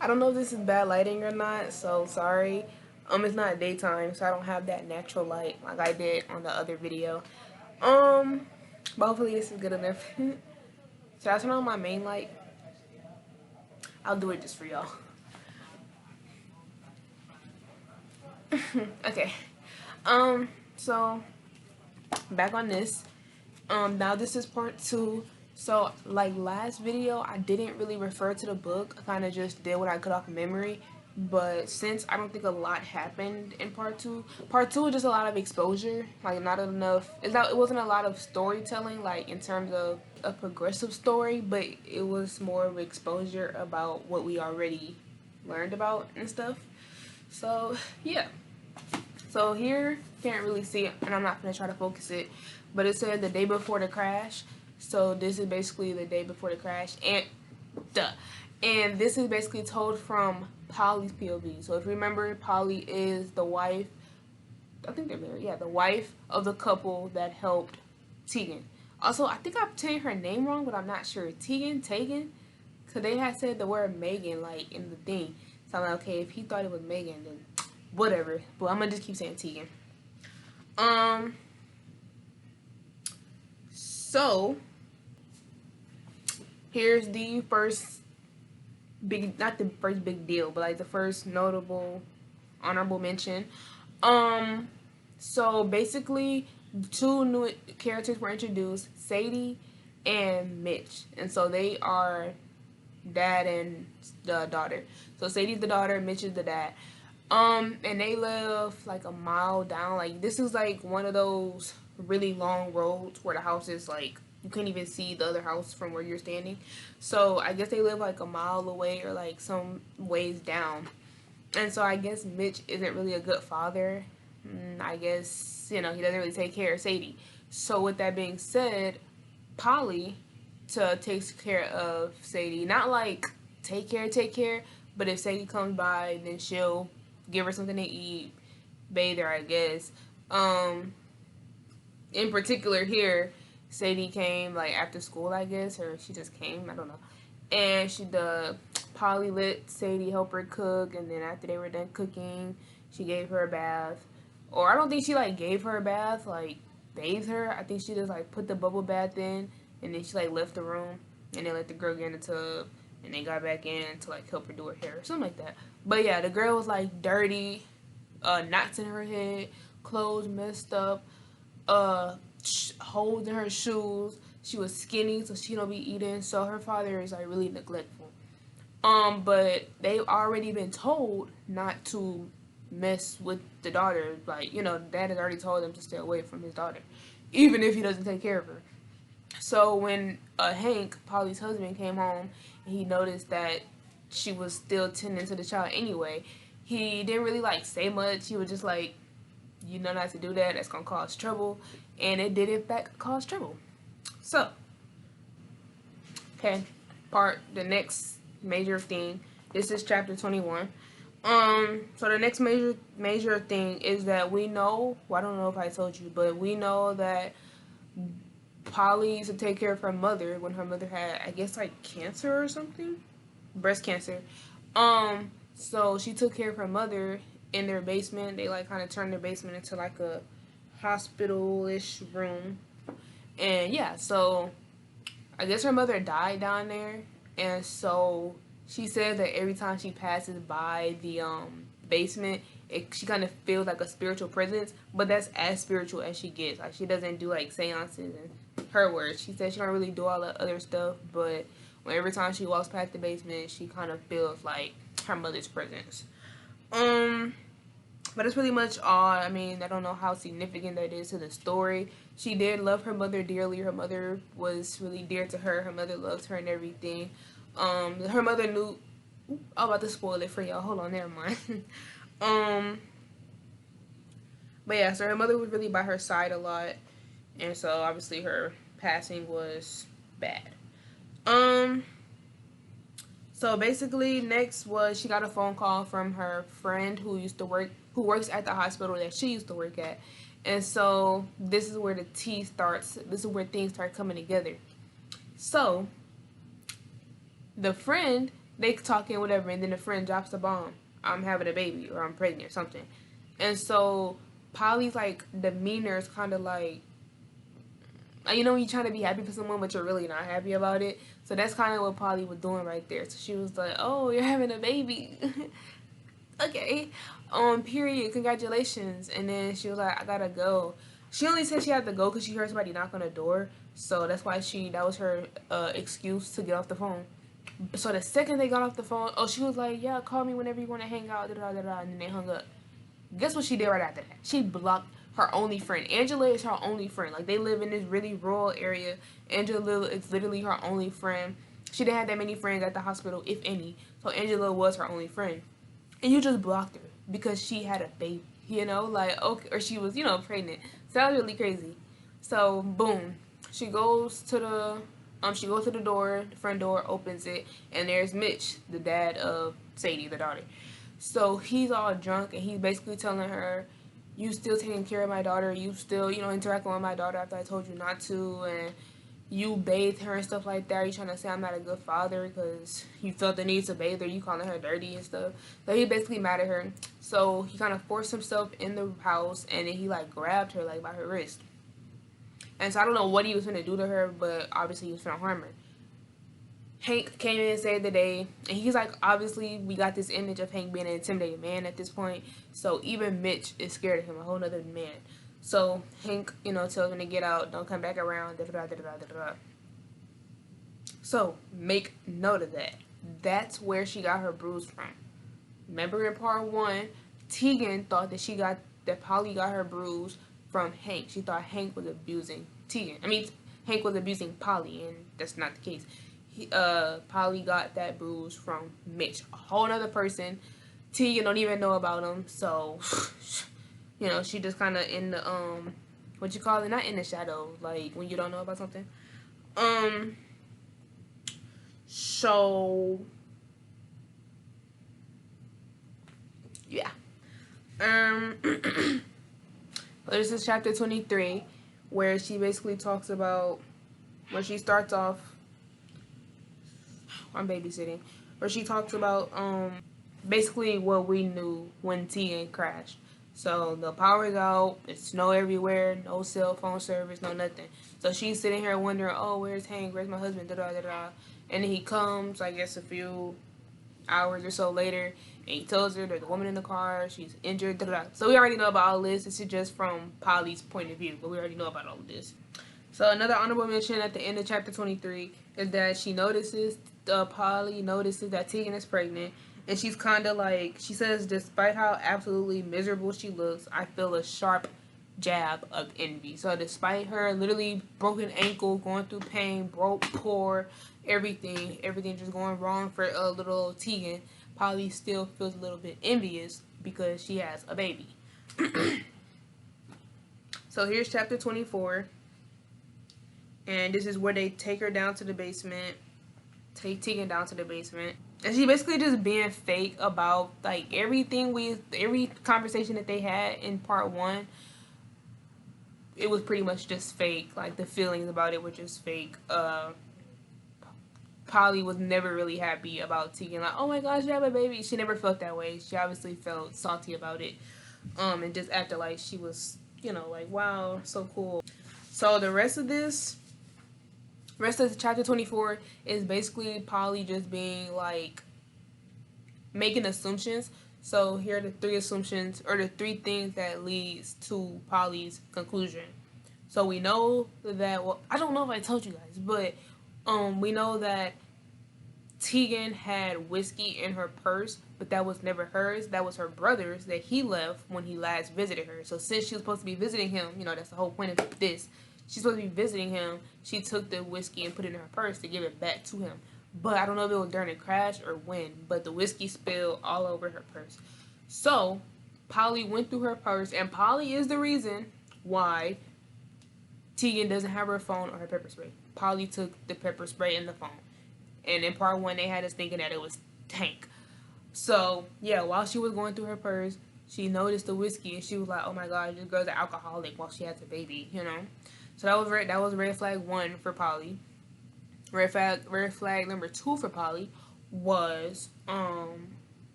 I don't know if this is bad lighting or not, so sorry. It's not daytime, so I don't have that natural light like I did on the other video. Um, but hopefully this is good enough. Should I turn on my main light? I'll do it just for y'all. Okay. So back on this. Now this is part 2. So like last video, I didn't really refer to the book. I kind of just did what I could off of memory. But since I don't think a lot happened in part two is just a lot of exposure. Like not enough. It wasn't a lot of storytelling, like in terms of a progressive story, but it was more of exposure about what we already learned about and stuff. So yeah. So here, can't really see it, and I'm not going to try to focus it, but it said the day before the crash. So this is basically the day before the crash, and this is basically told from Polly's POV. So if you remember, Polly is the wife, I think they're married, yeah, the wife of the couple that helped Tegan. Also, I think I'm saying her name wrong, but I'm not sure. Tegan? Because they had said the word Megan, like, in the thing. So I'm like, okay, if he thought it was Megan, then whatever. But I'm gonna just keep saying Tegan. So here's the first big, not the first big deal, but like the first notable honorable mention. So basically 2 new characters were introduced, Sadie and Mitch. And so they are dad and the daughter. So Sadie's the daughter, Mitch is the dad. And they live like a mile down. Like this is like one of those really long roads where the house is like you can't even see the other house from where you're standing. So I guess they live like a mile away or like some ways down. And so I guess Mitch isn't really a good father. I guess, you know, he doesn't really take care of Sadie. So with that being said, Polly takes care of Sadie. Not like take care, but if Sadie comes by, then she'll give her something to eat, bathe her, I guess. In particular here, Sadie came like after school, I guess, or she just came, I don't know. And Polly let Sadie help her cook, and then after they were done cooking, she gave her a bath. Or I don't think she like gave her a bath, like bathed her. I think she just like put the bubble bath in, and then she like left the room, and then let the girl get in the tub, and then got back in to like help her do her hair or something like that. But yeah, the girl was like dirty, knots in her head, clothes messed up, holes in her shoes. She was skinny, so she don't be eating. So her father is like really neglectful. But they've already been told not to mess with the daughter. Like, you know, dad has already told them to stay away from his daughter, even if he doesn't take care of her. So when Hank, Polly's husband, came home, and he noticed that she was still tending to the child anyway, he didn't really like say much. He was just like, you know not to do that, that's gonna cause trouble. And it did in fact cause trouble. So okay, the next major thing, this is chapter 21. So the next major thing is that we know, well, I don't know if I told you, but we know that Polly used to take care of her mother when her mother had, I guess, like cancer or something, breast cancer. So she took care of her mother in their basement. They like kind of turned their basement into like a hospital-ish room. And yeah, so I guess her mother died down there, and so she said that every time she passes by the basement, she kind of feels like a spiritual presence, but that's as spiritual as she gets. Like she doesn't do like seances, and her words. She said she don't really do all the other stuff, but every time she walks past the basement, she kind of feels like her mother's presence. But that's pretty much all. I mean, I don't know how significant that is to the story. She did love her mother dearly. Her mother was really dear to her. Her mother loved her and everything. Her mother knew. I'm about to spoil it for y'all. Hold on, never mind. But yeah, so her mother was really by her side a lot, and so obviously her passing was bad. So basically, next was she got a phone call from her friend who works at the hospital that she used to work at. And so this is where the tea starts. This is where things start coming together. So the friend they talking whatever, and then the friend drops the bomb. I'm having a baby, or I'm pregnant, or something. And so Polly's like demeanor is kind of like, you know, when you're trying to be happy for someone, but you're really not happy about it. So that's kind of what Polly was doing right there. So she was like, "Oh, you're having a baby." Okay. Period. Congratulations. And then she was like, "I gotta go." She only said she had to go because she heard somebody knock on the door. So that's why that was her excuse to get off the phone. So the second they got off the phone, oh, she was like, "Yeah, call me whenever you want to hang out." Da, da, da, da, and then they hung up. Guess what she did right after that? She blocked her only friend. Angela is her only friend. Like, they live in this really rural area. Angela is literally her only friend. She didn't have that many friends at the hospital, if any. So Angela was her only friend. And you just blocked her because she had a baby, you know? Like, okay, or she was, you know, pregnant. Sounds really crazy. So, boom. She goes to the door, the front door, opens it, and there's Mitch, the dad of Sadie, the daughter. So he's all drunk, and he's basically telling her, "You still taking care of my daughter, you still, you know, interacting with my daughter after I told you not to, and you bathed her and stuff like that. You trying to say I'm not a good father because you felt the need to bathe her, you calling her dirty and stuff." So he basically mad at her. So he kind of forced himself in the house, and then he like grabbed her like by her wrist. And so I don't know what he was gonna do to her, but obviously he was gonna harm her. Hank came in and saved the day, and he's like, obviously we got this image of Hank being an intimidated man at this point, so even Mitch is scared of him, a whole nother man. So Hank, you know, tells him to get out, don't come back around, da da da da da da da. So make note of that. That's where she got her bruise from. Remember in part 1, Tegan thought that Polly got her bruise from Hank. She thought Hank was abusing Hank was abusing Polly, and that's not the case. Polly got that bruise from Mitch, a whole other person. Tegan don't even know about him, so you know, she just kind of in the what you call it, not in the shadows, like when you don't know about something. So yeah. This is chapter 23, where she basically talks about, where she starts off, I'm babysitting, where she talks about basically what we knew when Tegan crashed. So the power's out, it's snow everywhere, no cell phone service, no nothing. So she's sitting here wondering, oh, where's Hank, where's my husband, da da da da. And then he comes, I guess a few hours or so later, and he tells her there's a woman in the car, she's injured, da da da. So we already know about all this. This is just from Polly's point of view, but we already know about all of this. So another honorable mention at the end of chapter 23 is that Polly notices that Tegan is pregnant, and she's kind of like, she says, despite how absolutely miserable she looks, I feel a sharp jab of envy. So despite her literally broken ankle, going through pain, broke, poor, everything just going wrong for little Tegan, Polly still feels a little bit envious because she has a baby. So here's chapter 24. And this is where they take her down to the basement. Take Tegan down to the basement. And she basically just being fake about, like, every conversation that they had in part 1. It was pretty much just fake. Like, the feelings about it were just fake. Polly was never really happy about Tegan. Like, oh my gosh, you have a baby. She never felt that way. She obviously felt salty about it. And just acted like she was, you know, like, wow, so cool. So the rest of chapter 24 is basically Polly just being like making assumptions. So here are the 3 assumptions, or the 3 things that leads to Polly's conclusion. So we know that, well, I don't know if I told you guys, but we know that Tegan had whiskey in her purse, but that was never hers. That was her brother's that he left when he last visited her. So since she was supposed to be visiting him, you know, that's the whole point of this. She's supposed to be visiting him. She took the whiskey and put it in her purse to give it back to him. But I don't know if it was during the crash or when, but the whiskey spilled all over her purse. So Polly went through her purse, and Polly is the reason why Tegan doesn't have her phone or her pepper spray. Polly took the pepper spray and the phone. And in part 1, they had us thinking that it was Tank. So, yeah, while she was going through her purse, she noticed the whiskey, and she was like, oh my god, this girl's an alcoholic while she has a baby, you know? So that was red flag 1 for Polly. Red flag number 2 for Polly was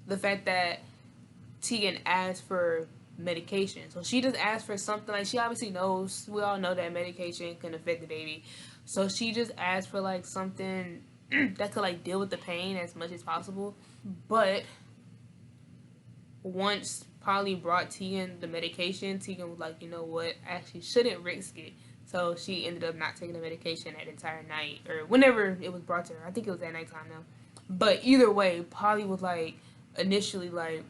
the fact that Tegan asked for medication. So she just asked for something, like, she obviously knows, we all know that medication can affect the baby. So she just asked for like something that could like deal with the pain as much as possible. But once Polly brought Tegan the medication, Tegan was like, you know what, I actually shouldn't risk it. So she ended up not taking the medication that entire night, or whenever it was brought to her. I think it was at nighttime now. But either way, Polly was like, initially like,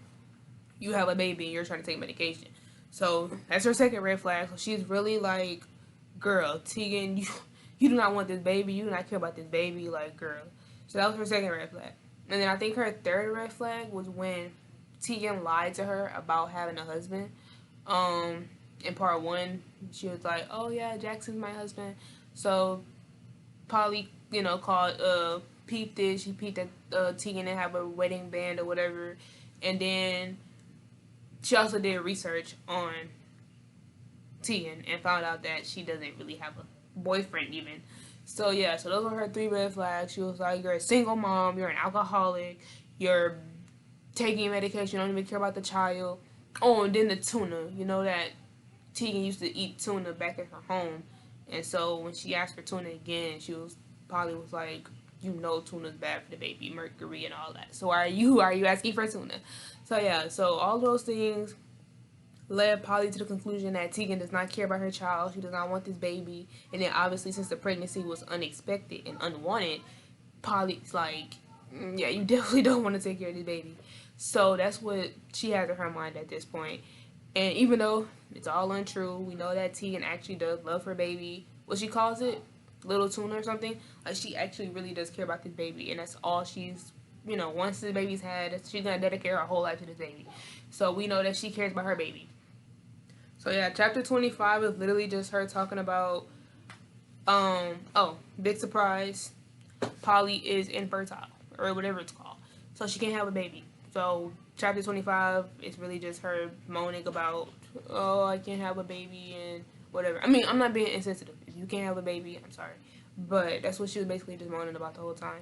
you have a baby and you're trying to take medication. So that's her second red flag. So she's really like, girl, Tegan, you do not want this baby. You do not care about this baby. Like, girl. So that was her second red flag. And then I think her third red flag was when Tegan lied to her about having a husband. In part one, she was like, oh yeah, Jackson's my husband. So Polly, called, peeped it. She peeped that Tegan didn't have a wedding band or whatever. And then she also did research on Tegan and found out that she doesn't really have a boyfriend even. So yeah, so those were her 3 red flags. She was like, you're a single mom, you're an alcoholic, you're taking medication, you don't even care about the child. Oh, and then the tuna. You know that Tegan used to eat tuna back at her home. And so when she asked for tuna again, Polly was like, you know tuna's bad for the baby, mercury and all that. So are you asking for tuna? So yeah, so all those things led Polly to the conclusion that Tegan does not care about her child. She does not want this baby. And then obviously, since the pregnancy was unexpected and unwanted, Polly's like, yeah, you definitely don't want to take care of this baby. So that's what she has in her mind at this point. And even though it's all untrue, we know that Tegan actually does love her baby. What she calls it? Little tuna or something. Like, she actually really does care about this baby. And that's all she's, once the baby's had, she's going to dedicate her whole life to this baby. So we know that she cares about her baby. So yeah, chapter 25 is literally just her talking about, big surprise, Polly is infertile, or whatever it's called. So she can't have a baby. So chapter 25 is really just her moaning about, oh, I can't have a baby and whatever. I mean, I'm not being insensitive. If you can't have a baby, I'm sorry. But that's what she was basically just moaning about the whole time.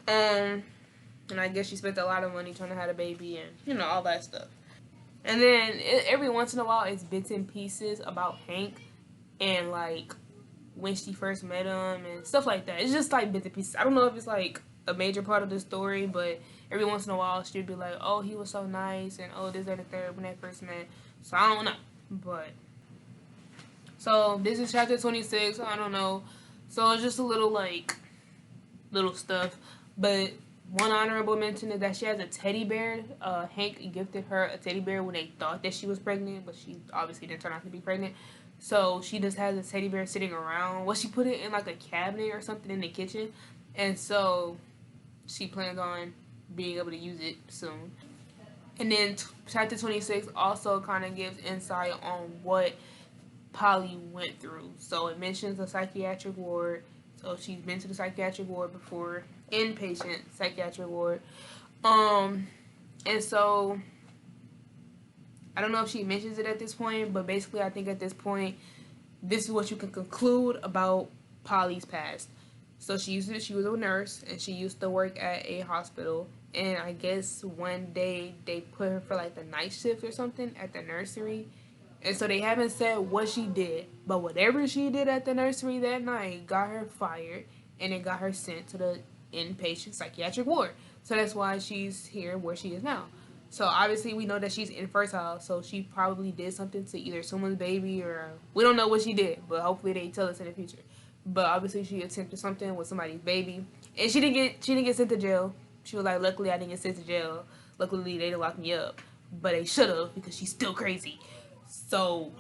And I guess she spent a lot of money trying to have a baby and, all that stuff. And then every once in a while, it's bits and pieces about Hank and, like, when she first met him and stuff like that. It's just, like, bits and pieces. I don't know if it's, like, a major part of the story, but every once in a while, she'd be like, oh, he was so nice, and oh, this, that, and the third when they first met. So, I don't know. But, so, this is chapter 26. I don't know. So, it's just a little, like, little stuff. But one honorable mention is that she has a teddy bear. Hank gifted her a teddy bear when they thought that she was pregnant, but she obviously didn't turn out to be pregnant. So she just has a teddy bear sitting around. Well, she put it in like a cabinet or something in the kitchen. And so she plans on being able to use it soon. And then chapter 26 also kind of gives insight on what Polly went through. So it mentions the psychiatric ward. So she's been to the psychiatric ward before, inpatient psychiatric ward. And so I don't know if she mentions it at this point, but basically I think at this point, this is what you can conclude about Polly's past. So she was a nurse, and she used to work at a hospital. And I guess one day they put her for like the night shift or something at the nursery. And so they haven't said what she did, but whatever she did at the nursery that night got her fired, and it got her sent to the inpatient psychiatric ward. So that's why she's here where she is now. So obviously we know that she's infertile, so she probably did something to either someone's baby, or we don't know what she did, but hopefully they tell us in the future. But obviously she attempted something with somebody's baby, and she didn't get sent to jail. She was like, luckily I didn't get sent to jail. Luckily they didn't lock me up, but they should have, because she's still crazy. So,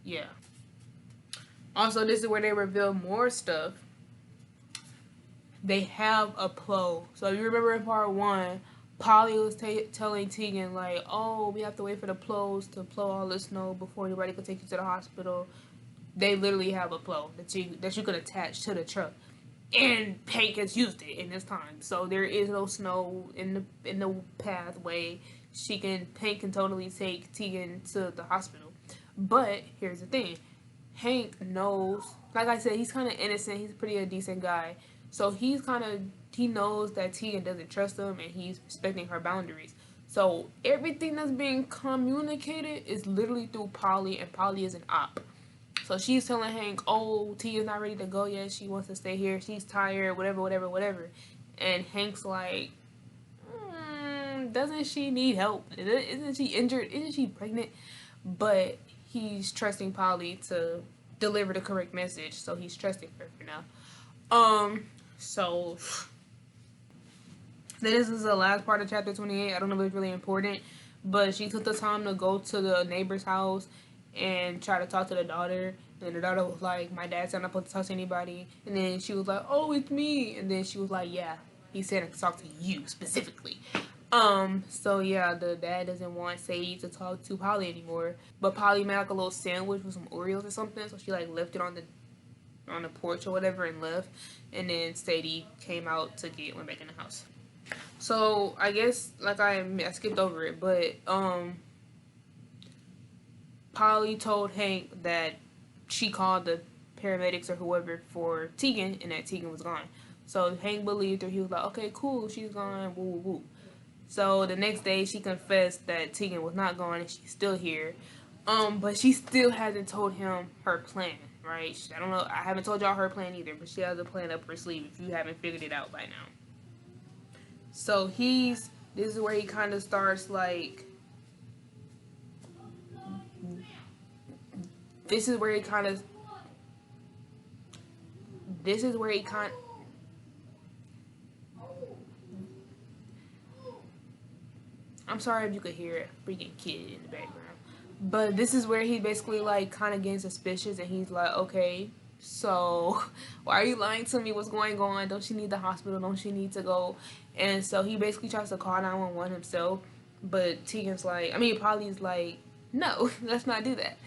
yeah. Also, this is where they reveal more stuff. They have a plow. So, if you remember in part 1, Polly was telling Tegan, like, oh, we have to wait for the plows to plow all the snow before anybody can take you to the hospital. They literally have a plow that you could attach to the truck. And Hank has used it in this time. So, there is no snow in the pathway. Hank can totally take Tegan to the hospital. But here's the thing. Hank knows, like I said, he's kind of innocent. He's a decent guy. So he he knows that Tegan doesn't trust him and he's respecting her boundaries. So everything that's being communicated is literally through Polly, and Polly is an op. So she's telling Hank, oh, Tegan's not ready to go yet. She wants to stay here. She's tired, whatever, whatever, whatever. And Hank's like, doesn't she need help? Isn't she injured? Isn't she pregnant? But he's trusting Polly to deliver the correct message. So he's trusting her for now. So this is the last part of chapter 28. I don't know if it's really important, but she took the time to go to the neighbor's house and try to talk to the daughter. And the daughter was like, my dad said I'm not supposed to talk to anybody. And then she was like, oh, it's me. And then she was like, yeah, he said to talk to you specifically. So yeah, the dad doesn't want Sadie to talk to Polly anymore. But Polly made like a little sandwich with some Oreos or something. So she like left it on the porch or whatever and left. And then Sadie came out to went back in the house. So I guess like I skipped over it, but Polly told Hank that she called the paramedics or whoever for Tegan and that Tegan was gone. So Hank believed her. He was like, okay, cool, she's gone, woo woo woo. So the next day she confessed that Tegan was not gone and she's still here. But she still hasn't told him her plan, right? I don't know, I haven't told y'all her plan either, but she has a plan up her sleeve if you haven't figured it out by now. So this is where he kind of starts like, this is where he kind of, I'm sorry if you could hear a freaking kid in the background. But this is where he basically like kind of getting suspicious and he's like, okay, so why are you lying to me? What's going on? Don't she need the hospital? Don't she need to go? And so he basically tries to call 911 himself. But Polly's like, no, let's not do that.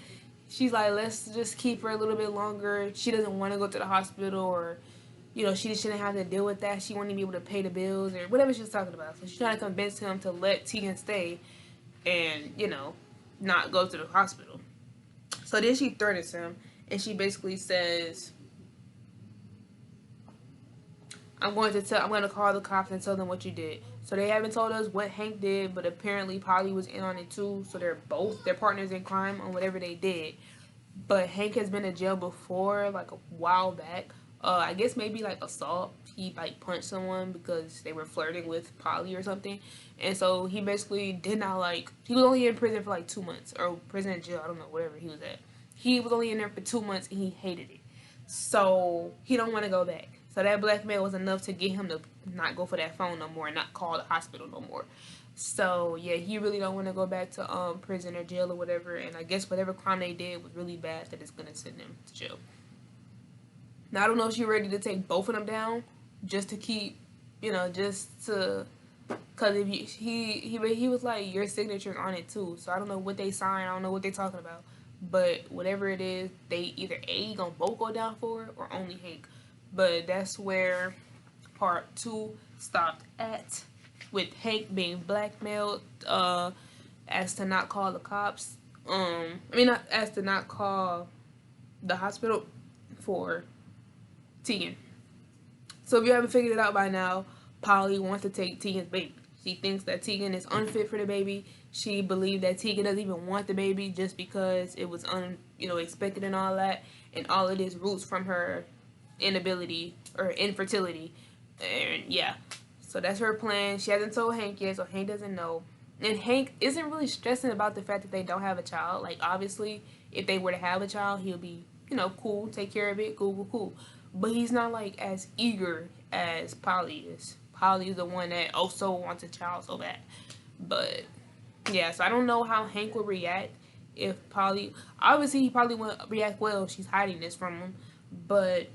She's like, let's just keep her a little bit longer. She doesn't want to go to the hospital, or, you know, she shouldn't have to deal with that. She wouldn't be able to pay the bills or whatever she's talking about. So she's trying to convince him to let Tegan stay and, you know, not go to the hospital. So then she threatens him and she basically says, I'm going to call the cops and tell them what you did. So they haven't told us what Hank did, but apparently Polly was in on it too. So they're partners in crime on whatever they did. But Hank has been in jail before, like a while back. I guess maybe like assault. He like punched someone because they were flirting with Polly or something. And so he basically did not like, he was only in prison for like 2 months, or prison and jail, I don't know, whatever he was at. He was only in there for 2 months and he hated it. So he don't want to go back. So that blackmail was enough to get him to not go for that phone no more and not call the hospital no more. So yeah, he really don't want to go back to prison or jail or whatever. And I guess whatever crime they did was really bad that it's gonna send them to jail. Now I don't know if she's ready to take both of them down just to keep, you know, just to, cause if he was like, your signature's on it too. So I don't know what they signed. I don't know what they talking about. But whatever it is, they either gonna both go down for it or only Hank. But that's where part 2 stopped at, with Hank being blackmailed as to not call the cops. As to not call the hospital for Tegan. So if you haven't figured it out by now, Polly wants to take Tegan's baby. She thinks that Tegan is unfit for the baby. She believed that Tegan doesn't even want the baby just because it was expected and all that. And all of this roots from her inability or infertility. And yeah, so that's her plan. She hasn't told Hank yet, so Hank doesn't know. And Hank isn't really stressing about the fact that they don't have a child. Like, obviously, if they were to have a child, he'll be, you know, cool, take care of it, cool. But he's not like as eager as Polly is. Polly is the one that also wants a child so bad. But yeah, so I don't know how Hank will react if Polly, obviously he probably won't react well if she's hiding this from him. But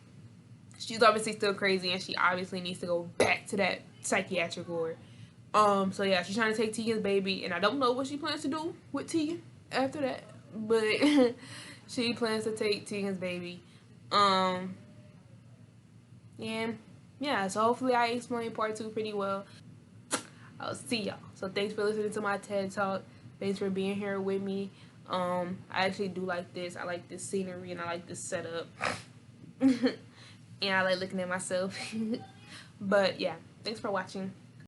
she's obviously still crazy and she obviously needs to go back to that psychiatric ward. So yeah, she's trying to take Tegan's baby, and I don't know what she plans to do with Tegan after that, but she plans to take Tegan's baby. And yeah, so hopefully I explained part 2 pretty well. I'll see y'all. So thanks for listening to my TED Talk. Thanks for being here with me. I actually do like this. I like this scenery and I like this setup. And I like looking at myself. But yeah, thanks for watching.